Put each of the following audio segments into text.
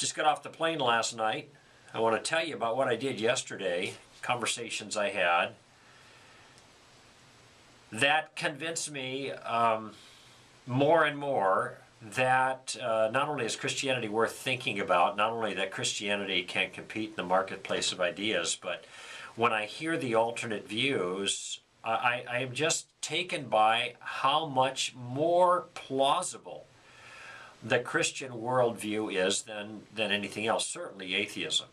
Just got off the plane last night. I want to tell you about what I did yesterday, conversations I had. That convinced me more and more that not only is Christianity worth thinking about, not only that Christianity can compete in the marketplace of ideas, but when I hear the alternate views, I am just taken by how much more plausible the Christian worldview is than anything else, certainly atheism,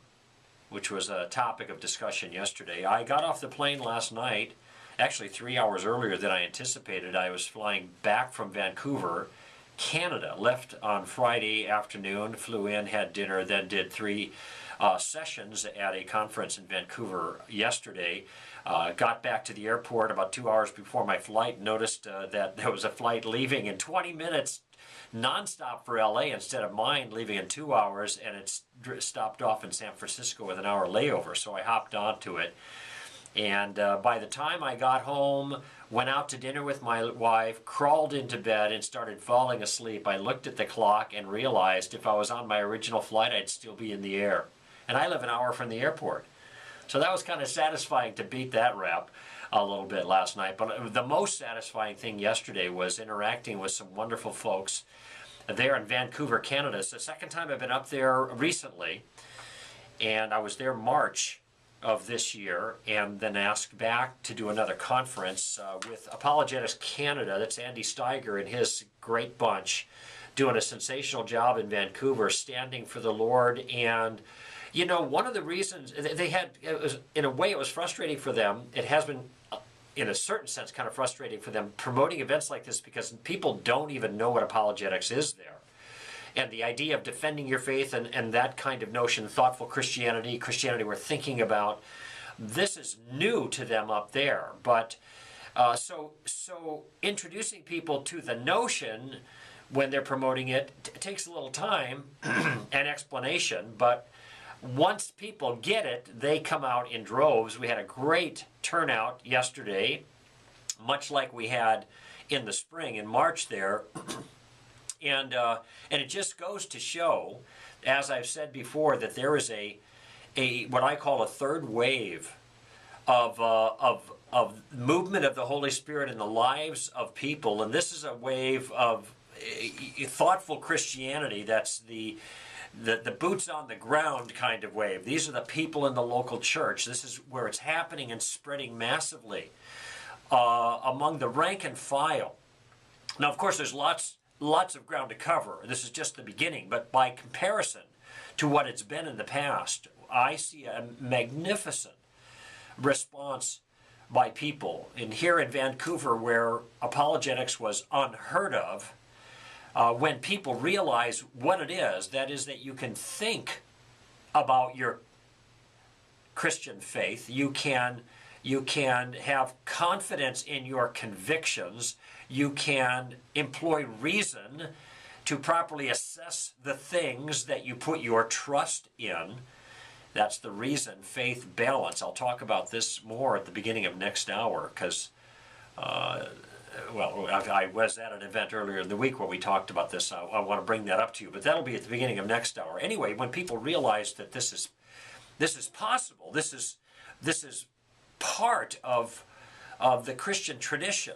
which was a topic of discussion yesterday. I got off the plane last night, actually 3 hours earlier than I anticipated. I was flying back from Vancouver, Canada. Left on Friday afternoon, flew in, had dinner, then did three sessions at a conference in Vancouver yesterday. Got back to the airport about 2 hours before my flight, noticed that there was a flight leaving in 20 minutes nonstop for LA instead of mine leaving in 2 hours, and it stopped off in San Francisco with an hour layover, so I hopped onto it. And by the time I got home, went out to dinner with my wife, crawled into bed and started falling asleep. I looked at the clock and realized if I was on my original flight, I'd still be in the air. And I live an hour from the airport. So that was kind of satisfying to beat that rap a little bit last night. But the most satisfying thing yesterday was interacting with some wonderful folks there in Vancouver, Canada. It's the second time I've been up there recently. And I was there March of this year, and then asked back to do another conference with Apologetics Canada. That's Andy Steiger and his great bunch doing a sensational job in Vancouver, standing for the Lord. And you know, one of the reasons they had, in a way it was frustrating for them. It has been, in a certain sense, kind of frustrating for them promoting events like this because people don't even know what apologetics is there. And the idea of defending your faith and that kind of notion, thoughtful Christianity, Christianity we're thinking about, this is new to them up there. But so introducing people to the notion when they're promoting it takes a little time and explanation. But once people get it, they come out in droves. We had a great turnout yesterday, much like we had in the spring, in March there. And it just goes to show, as I've said before, that there is a what I call a third wave of movement of the Holy Spirit in the lives of people, and this is a wave of thoughtful Christianity. That's the boots on the ground kind of wave. These are the people in the local church. This is where it's happening and spreading massively among the rank and file. Now, of course, there's lots of ground to cover. This is just the beginning, but by comparison to what it's been in the past, I see a magnificent response by people. And here in Vancouver, where apologetics was unheard of, when people realize what it is, that is that you can think about your Christian faith, you can have confidence in your convictions, you can employ reason to properly assess the things that you put your trust in. That's the reason, faith, balance. I'll talk about this more at the beginning of next hour because, well, I was at an event earlier in the week where we talked about this. I want to bring that up to you, but that'll be at the beginning of next hour. Anyway, when people realize that this is possible, this is part of the Christian tradition.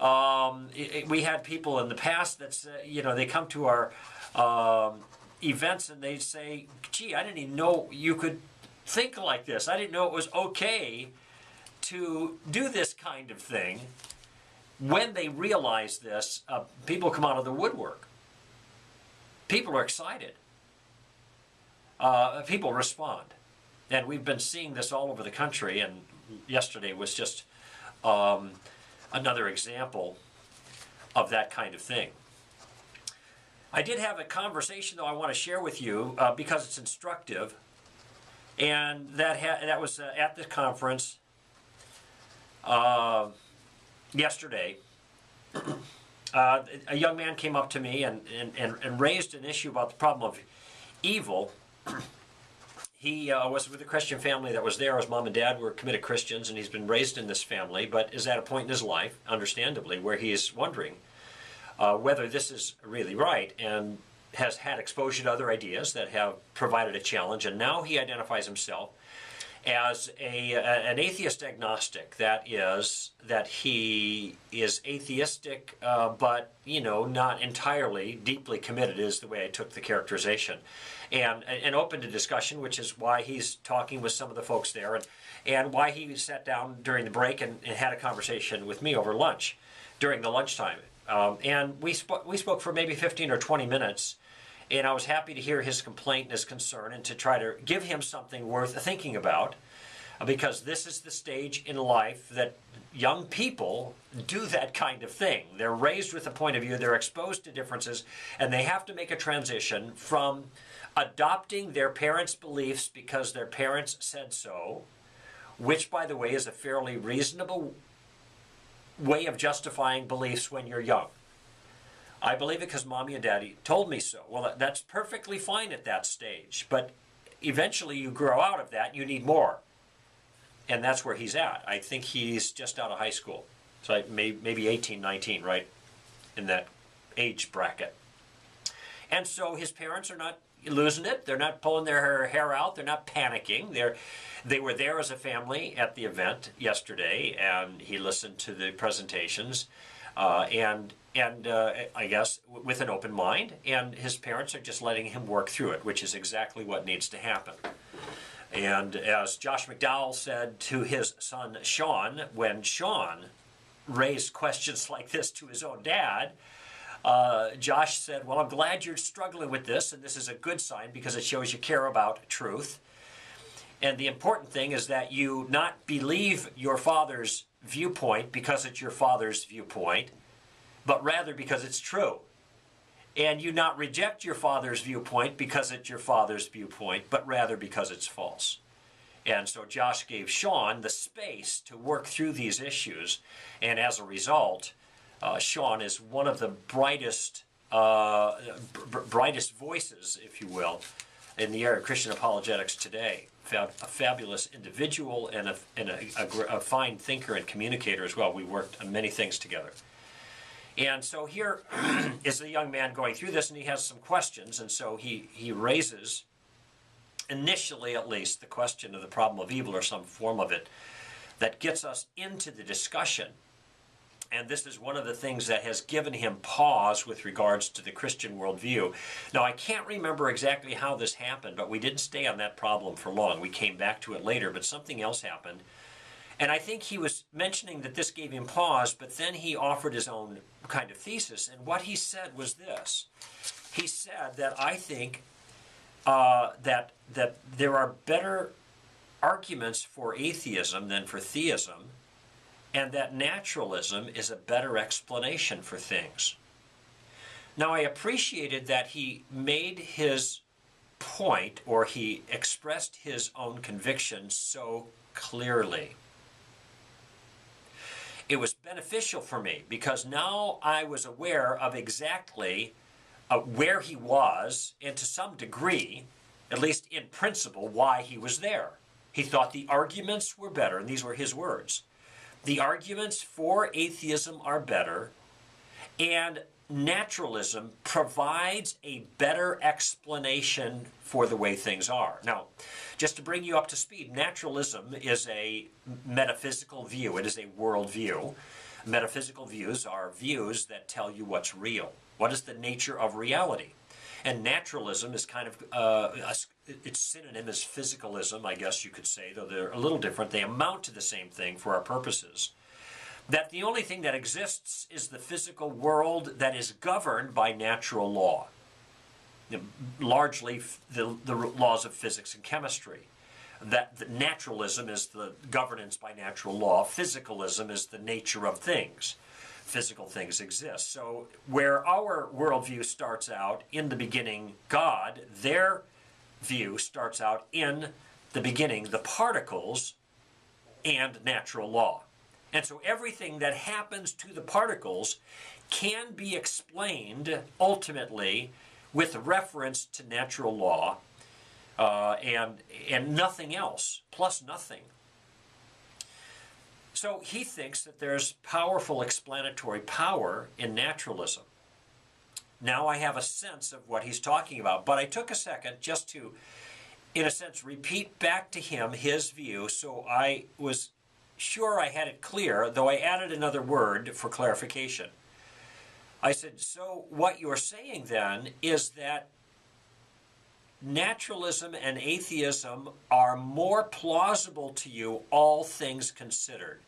We had people in the past that they come to our events and they say, gee, I didn't even know you could think like this. I didn't know it was okay to do this kind of thing. When they realize this, people come out of the woodwork. People are excited. People respond. And we've been seeing this all over the country, and yesterday was just another example of that kind of thing. I did have a conversation, though, I want to share with you because it's instructive, and that was at the conference yesterday. A young man came up to me and raised an issue about the problem of evil. He was with a Christian family that was there. His mom and dad were committed Christians, and he's been raised in this family, but is at a point in his life, understandably, where he is wondering whether this is really right. And has had exposure to other ideas that have provided a challenge, and now he identifies himself as an atheist agnostic. That is, that he is atheistic, but not entirely deeply committed, is the way I took the characterization, and open to discussion, which is why he's talking with some of the folks there, and why he sat down during the break and had a conversation with me over lunch during the lunchtime, and we spoke for maybe 15 or 20 minutes. And I was happy to hear his complaint and his concern, and to try to give him something worth thinking about, because this is the stage in life that young people do that kind of thing. They're raised with a point of view, they're exposed to differences, and they have to make a transition from adopting their parents' beliefs because their parents said so, which, by the way, is a fairly reasonable way of justifying beliefs when you're young. I believe it because Mommy and Daddy told me so. Well, that's perfectly fine at that stage. But eventually you grow out of that, you need more. And that's where he's at. I think he's just out of high school. So maybe 18, 19, right? In that age bracket. And so his parents are not losing it. They're not pulling their hair out. They're not panicking. They were there as a family at the event yesterday, and he listened to the presentations. And I guess with an open mind, and his parents are just letting him work through it, which is exactly what needs to happen. And as Josh McDowell said to his son Sean, when Sean raised questions like this to his own dad, Josh said, well, I'm glad you're struggling with this, and this is a good sign because it shows you care about truth. And the important thing is that you not believe your father's viewpoint because it's your father's viewpoint, but rather because it's true. And you not reject your father's viewpoint because it's your father's viewpoint, but rather because it's false. And so Josh gave Sean the space to work through these issues, and as a result, Sean is one of the brightest voices, if you will, in the area of Christian apologetics today. A fabulous individual and a fine thinker and communicator as well. We worked on many things together. And so here is a young man going through this, and he has some questions, and so he raises, initially at least, the question of the problem of evil or some form of it that gets us into the discussion. And this is one of the things that has given him pause with regards to the Christian worldview. Now, I can't remember exactly how this happened, but we didn't stay on that problem for long. We came back to it later, but something else happened. And I think he was mentioning that this gave him pause, but then he offered his own kind of thesis. And what he said was this. He said that I think that there are better arguments for atheism than for theism, and that naturalism is a better explanation for things. Now, I appreciated that he made his point, or he expressed his own conviction so clearly. It was beneficial for me because now I was aware of exactly where he was, and to some degree, at least in principle, why he was there. He thought the arguments were better, and these were his words. The arguments for atheism are better, and naturalism provides a better explanation for the way things are. Now, just to bring you up to speed, naturalism is a metaphysical view. It is a worldview. Metaphysical views are views that tell you what's real. What is the nature of reality? And naturalism is kind of, its synonym is physicalism, I guess you could say, though they're a little different. They amount to the same thing for our purposes. That the only thing that exists is the physical world that is governed by natural law. Largely the laws of physics and chemistry. That the naturalism is the governance by natural law. Physicalism is the nature of things. Physical things exist. So where our worldview starts out, in the beginning, God, their view starts out in the beginning, the particles and natural law. And so everything that happens to the particles can be explained ultimately with reference to natural law and nothing else, plus nothing. So he thinks that there's powerful explanatory power in naturalism. Now I have a sense of what he's talking about. But I took a second just to, in a sense, repeat back to him his view, so I was sure I had it clear, though I added another word for clarification. I said, so what you're saying then is that naturalism and atheism are more plausible to you, all things considered.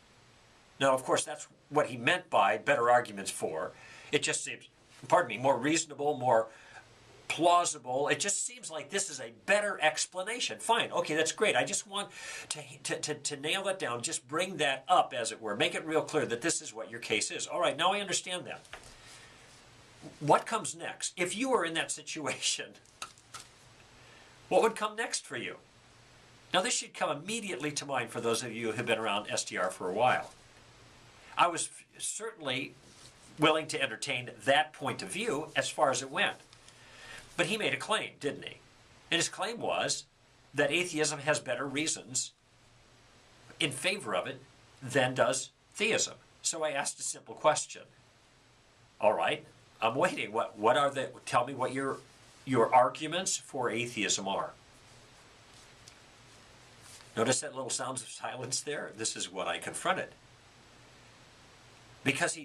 Now, of course, that's what he meant by better arguments for. It just seems, pardon me, more reasonable, more plausible. It just seems like this is a better explanation. Fine, okay, that's great. I just want to nail that down, just bring that up, as it were. Make it real clear that this is what your case is. All right, now I understand that. What comes next? If you were in that situation, what would come next for you? Now, this should come immediately to mind for those of you who have been around SDR for a while. I was certainly willing to entertain that point of view as far as it went. But he made a claim, didn't he? And his claim was that atheism has better reasons in favor of it than does theism. So I asked a simple question. All right, I'm waiting. What are the? Tell me what your arguments for atheism are. Notice that little sounds of silence there? This is what I confronted. Because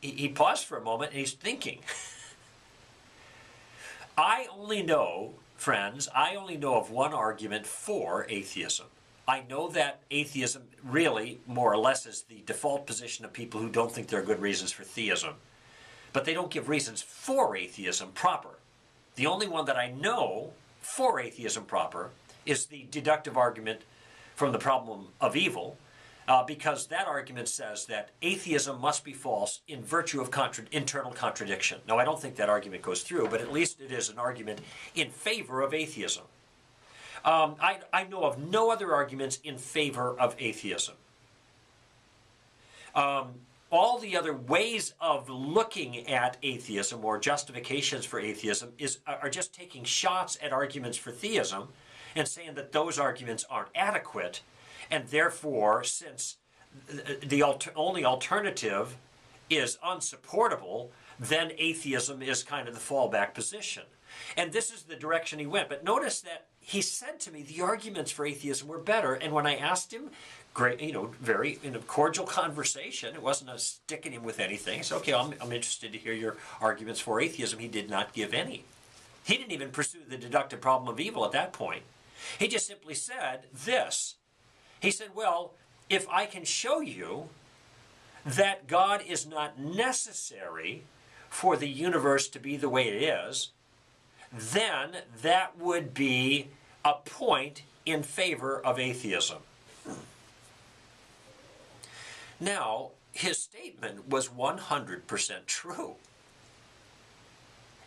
he paused for a moment and he's thinking. I only know, friends, of one argument for atheism. I know that atheism really, more or less, is the default position of people who don't think there are good reasons for theism. But they don't give reasons for atheism proper. The only one that I know for atheism proper is the deductive argument from the problem of evil, because that argument says that atheism must be false in virtue of internal contradiction. Now, I don't think that argument goes through, but at least it is an argument in favor of atheism. I know of no other arguments in favor of atheism. All the other ways of looking at atheism or justifications for atheism are just taking shots at arguments for theism and saying that those arguments aren't adequate, and therefore, since the only alternative is unsupportable, then atheism is kind of the fallback position. And this is the direction he went. But notice that he said to me the arguments for atheism were better, and when I asked him, great, very in a cordial conversation, it wasn't a sticking him with anything. So, okay, I'm interested to hear your arguments for atheism. He did not give any. He didn't even pursue the deductive problem of evil at that point. He just simply said this. He said, well, if I can show you that God is not necessary for the universe to be the way it is, then that would be a point in favor of atheism. Now, his statement was 100% true.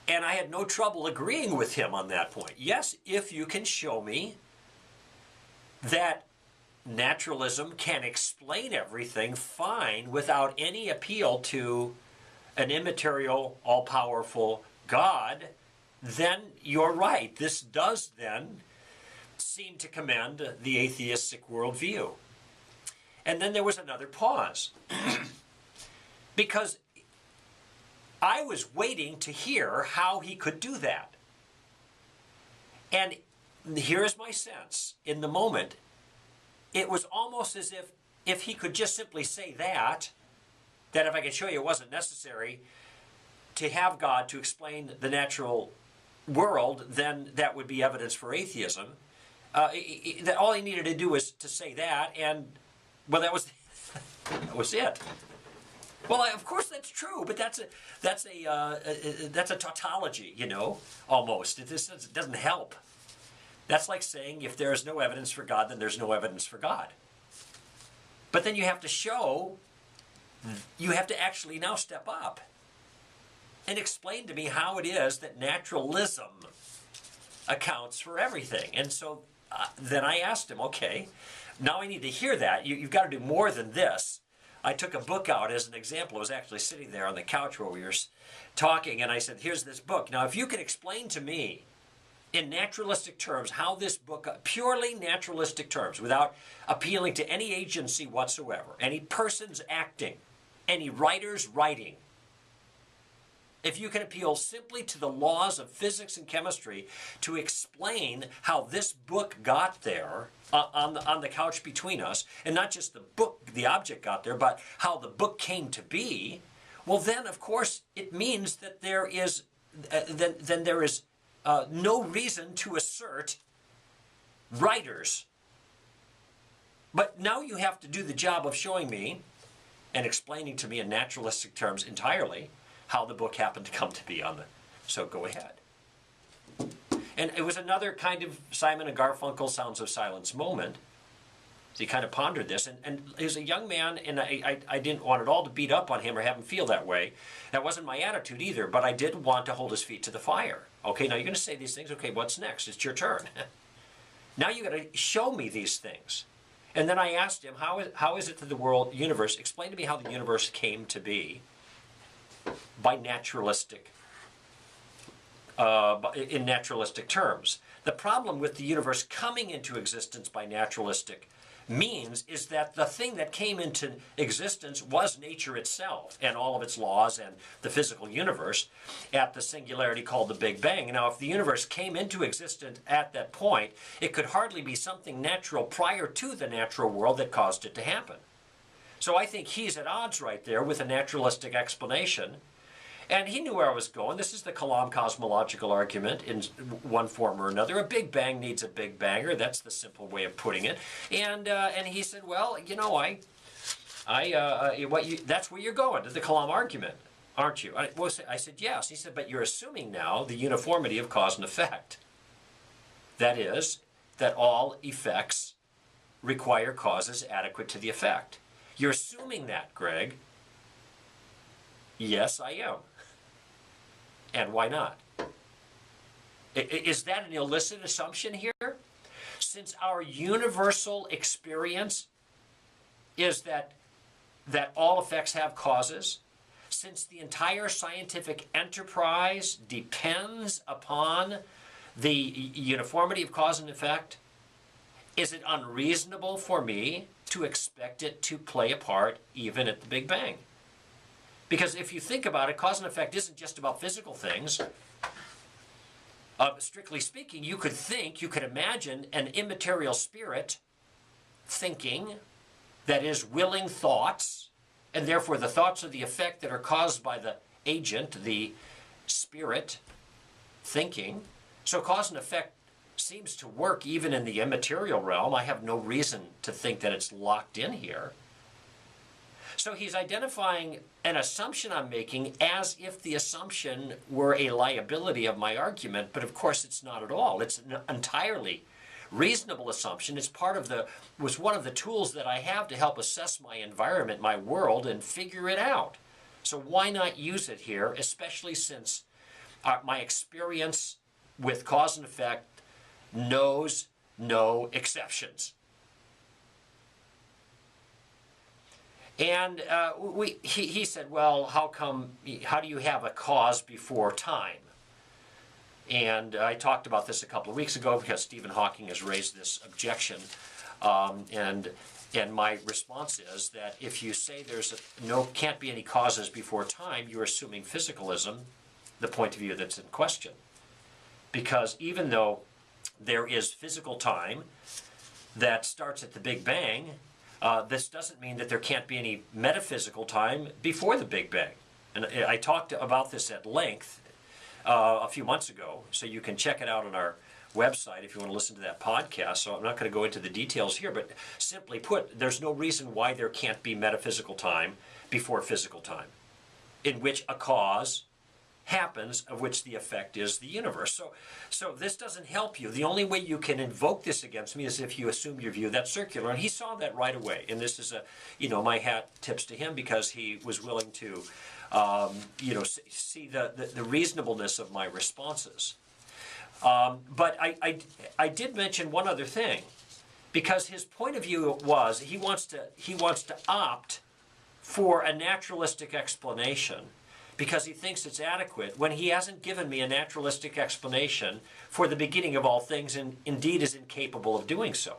And I had no trouble agreeing with him on that point. Yes, if you can show me that naturalism can explain everything fine without any appeal to an immaterial, all-powerful God, then you're right. This does then seem to commend the atheistic worldview. And then there was another pause. Because I was waiting to hear how he could do that. And here's my sense. In the moment, it was almost as if he could just simply say that if I could show you it wasn't necessary to have God to explain the natural world, then that would be evidence for atheism. That all he needed to do was to say that, and, well, that was it. Well, of course that's true, but that's a tautology, almost. It doesn't help. That's like saying if there is no evidence for God, then there's no evidence for God. But then you have to actually now step up and explain to me how it is that naturalism accounts for everything. And so then I asked him, okay, now I need to hear that. You've got to do more than this. I took a book out as an example. I was actually sitting there on the couch where we were talking, and I said, here's this book. Now, if you can explain to me in naturalistic terms how this book, purely naturalistic terms, without appealing to any agency whatsoever, any person's acting, any writer's writing, if you can appeal simply to the laws of physics and chemistry to explain how this book got there on the couch between us, and not just the book, the object got there, but how the book came to be, well then, of course, it means that there is, then there is no reason to assert writers. But now you have to do the job of showing me and explaining to me in naturalistic terms entirely how the book happened to come to be on the, so go ahead. And it was another kind of Simon and Garfunkel Sounds of Silence moment. So he kind of pondered this, and he was a young man, and I didn't want at all to beat up on him or have him feel that way. That wasn't my attitude either, but I did want to hold his feet to the fire. Okay, now you're going to say these things. Okay, what's next? It's your turn. Now you got to show me these things. And then I asked him, how is it that the universe, explain to me how the universe came to be by naturalistic, in naturalistic terms. The problem with the universe coming into existence by naturalistic means is that the thing that came into existence was nature itself and all of its laws and the physical universe at the singularity called the Big Bang. Now, if the universe came into existence at that point, it could hardly be something natural prior to the natural world that caused it to happen. So I think he's at odds right there with a naturalistic explanation. And he knew where I was going. This is the Kalam cosmological argument in one form or another. A Big Bang needs a Big Banger. That's the simple way of putting it. And he said, well, you know, that's where you're going, to the Kalam argument, aren't you? I said, yes. He said, but you're assuming now the uniformity of cause and effect. That is, that all effects require causes adequate to the effect. You're assuming that, Greg. Yes, I am. And why not? Is that an illicit assumption here? Since our universal experience is that all effects have causes, since the entire scientific enterprise depends upon the uniformity of cause and effect, is it unreasonable for me to expect it to play a part even at the Big Bang? Because if you think about it, cause and effect isn't just about physical things. Strictly speaking, you could imagine an immaterial spirit thinking, that is, willing thoughts, and therefore the thoughts are the effect that are caused by the agent, the spirit, thinking. So cause and effect seems to work even in the immaterial realm. I have no reason to think that it's locked in here. So he's identifying an assumption I'm making as if the assumption were a liability of my argument, but of course it's not at all. It's an entirely reasonable assumption. It's was one of the tools that I have to help assess my environment, my world, and figure it out. So why not use it here, especially since my experience with cause and effect knows no exceptions. And he said, well, how do you have a cause before time? And I talked about this a couple of weeks ago because Stephen Hawking has raised this objection. And my response is that if you say can't be any causes before time, you're assuming physicalism, the point of view that's in question. Because even though there is physical time that starts at the Big Bang, this doesn't mean that there can't be any metaphysical time before the Big Bang. And I talked about this at length a few months ago, so you can check it out on our website if you want to listen to that podcast. So I'm not going to go into the details here, but simply put, there's no reason why there can't be metaphysical time before physical time, in which a cause happens, of which the effect is the universe. So this doesn't help you. The only way you can invoke this against me is if you assume your view that's circular. And he saw that right away. And this is my hat tips to him because he was willing to, see the reasonableness of my responses. But I did mention one other thing, because his point of view was he wants to opt for a naturalistic explanation because he thinks it's adequate, when he hasn't given me a naturalistic explanation for the beginning of all things, and indeed is incapable of doing so.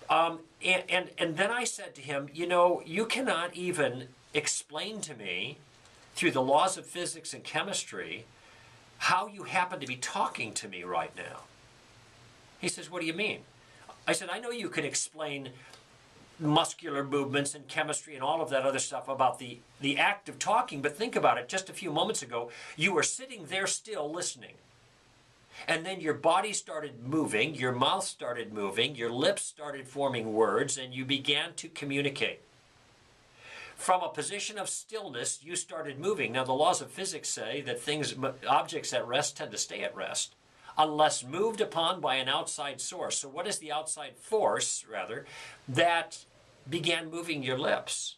And then I said to him, you cannot even explain to me through the laws of physics and chemistry how you happen to be talking to me right now. He says, what do you mean? I said, I know you can explain muscular movements and chemistry and all of that other stuff about the act of talking, but think about it. Just a few moments ago, you were sitting there still listening. And then your body started moving, your mouth started moving, your lips started forming words, and you began to communicate. From a position of stillness, you started moving. Now, the laws of physics say that objects at rest tend to stay at rest unless moved upon by an outside source. So what is the outside force, rather, that began moving your lips?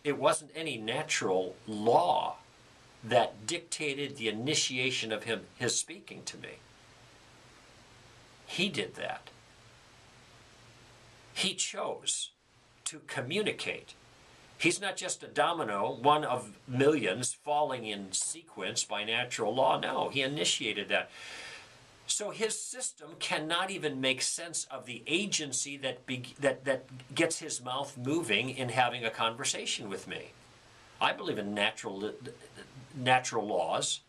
It wasn't any natural law that dictated the initiation of his speaking to me. He did that. He chose to communicate. He's not just a domino, one of millions falling in sequence by natural law. No, he initiated that. So his system cannot even make sense of the agency that gets his mouth moving in having a conversation with me. I believe in natural laws.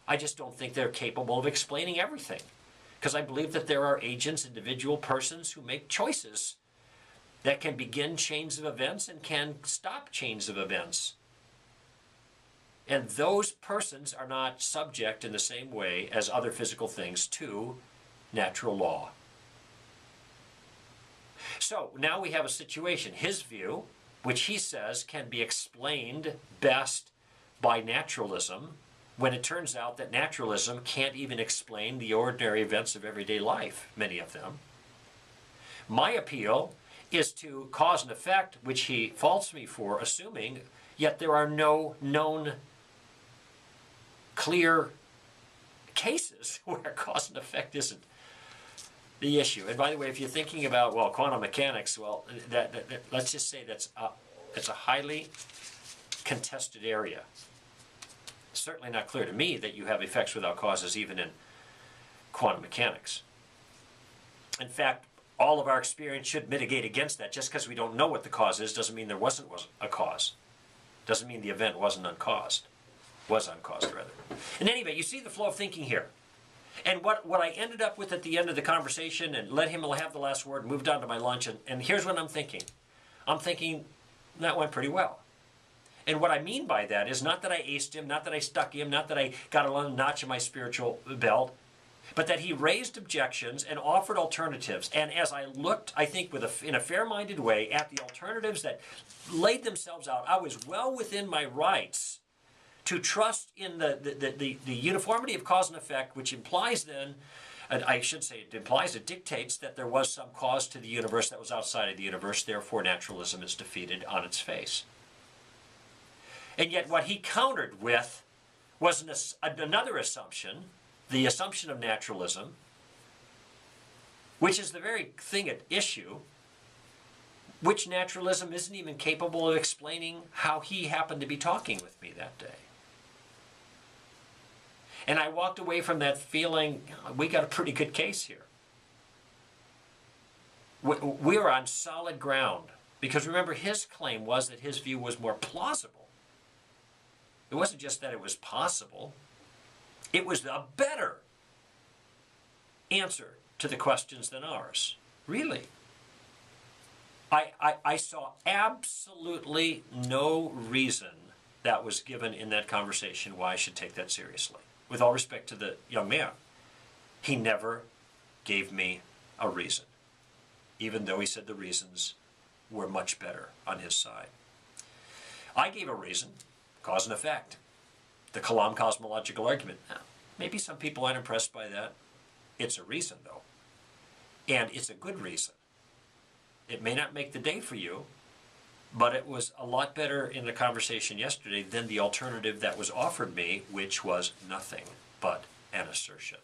I just don't think they're capable of explaining everything, because I believe that there are agents, individual persons who make choices that can begin chains of events and can stop chains of events. And those persons are not subject in the same way as other physical things to natural law. So now we have a situation. His view, which he says can be explained best by naturalism, when it turns out that naturalism can't even explain the ordinary events of everyday life, many of them. My appeal is to cause and effect, which he faults me for assuming, yet there are no known clear cases where cause and effect isn't the issue. And by the way, if you're thinking about, well, quantum mechanics, well, let's just say it's a highly contested area. Certainly not clear to me that you have effects without causes even in quantum mechanics. In fact, all of our experience should mitigate against that. Just because we don't know what the cause is doesn't mean there wasn't a cause. Doesn't mean the event wasn't uncaused. Was uncaused, rather. In any event, you see the flow of thinking here. And what I ended up with at the end of the conversation, and let him have the last word, moved on to my lunch, and here's what I'm thinking. I'm thinking that went pretty well. And what I mean by that is not that I aced him, not that I stuck him, not that I got a notch in my spiritual belt, but that he raised objections and offered alternatives. And as I looked, I think in a fair-minded way, at the alternatives that laid themselves out, I was well within my rights to trust in the uniformity of cause and effect, which implies then, I should say it dictates that there was some cause to the universe that was outside of the universe, therefore naturalism is defeated on its face. And yet what he countered with was another assumption, the assumption of naturalism, which is the very thing at issue, which naturalism isn't even capable of explaining how he happened to be talking with me that day. And I walked away from that feeling, we got a pretty good case here. We're on solid ground. Because remember, his claim was that his view was more plausible. It wasn't just that it was possible. It was a better answer to the questions than ours. Really. I saw absolutely no reason that was given in that conversation why I should take that seriously. With all respect to the young man, he never gave me a reason, even though he said the reasons were much better on his side. I gave a reason, cause and effect, the Kalam cosmological argument. Now, maybe some people aren't impressed by that. It's a reason, though, and it's a good reason. It may not make the day for you, but it was a lot better in the conversation yesterday than the alternative that was offered me, which was nothing but an assertion.